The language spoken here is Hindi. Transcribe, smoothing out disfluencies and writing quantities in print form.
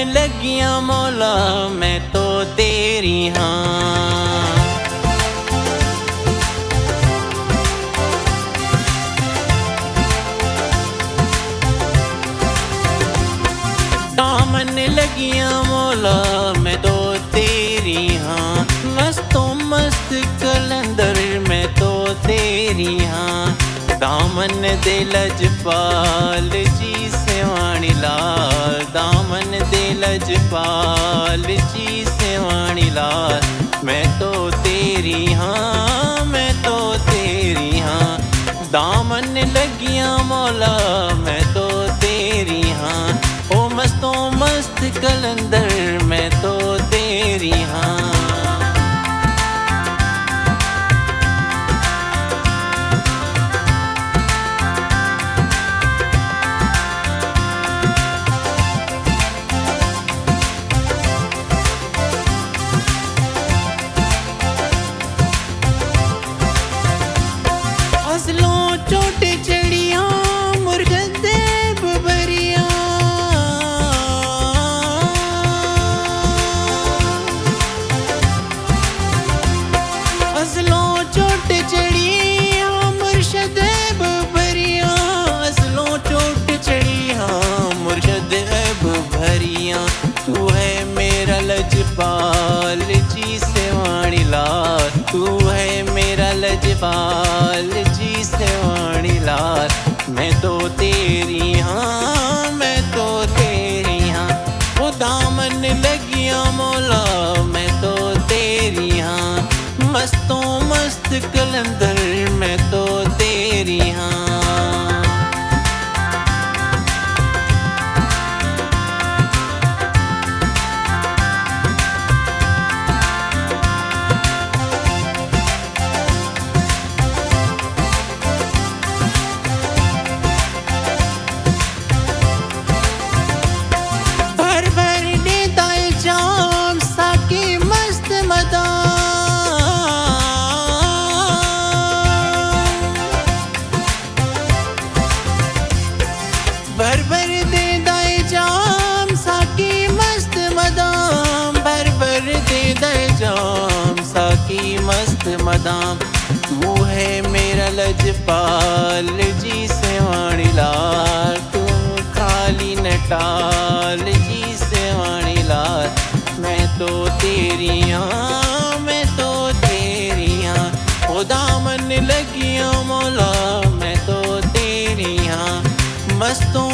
लगियां मौला मैं तो तेरी हाँ। दामन लगियां मौला मैं तो तेरी हाँ। मस्तों मस्त कलंदर मैं तो तेरी हाँ। दामन दे लजपाल जी सेवाणी लाल, दामन दे लजपाल जी सेवाणी लाल, मैं तो तेरी हाँ, मैं तो तेरी हाँ। दामन लगियां मौला मैं तो तेरी हाँ। ओ मस्तों मस्त कलंदर मैं तो तेरी हाँ। फसलों चोट चढ़िया मुर्गदे बबरिया, फसलों चोट चढ़िया मुर्शद बबरिया, फसलों चोट चढ़िया मुर्शद बबरिया। तू है मेरा लजपाल जी सेवाणी लाल, तू है मेरा लजपाल जी सेवाणी लाल, मैं तो तेरी हाँ, मैं तो तेरी हाँ। वो दामन लगियां मौला मैं तो तेरी हाँ। मस्तों मस्त कलंदर मैं तो तेरी हाँ। भर भर दे दाए जाम साकी मस्त मदाम, भर भर दे दाए जाम साकी मस्त मदाम। तू है मेरा लजपाल जी सेवाणी लाल, तू खाली नटाल जी सेवाणी लाल, मैं तो तेरी हाँ, मैं तो तेरी हाँ। ओ दामन लगियां मौला मैं तो तेरी हाँ। मस्तों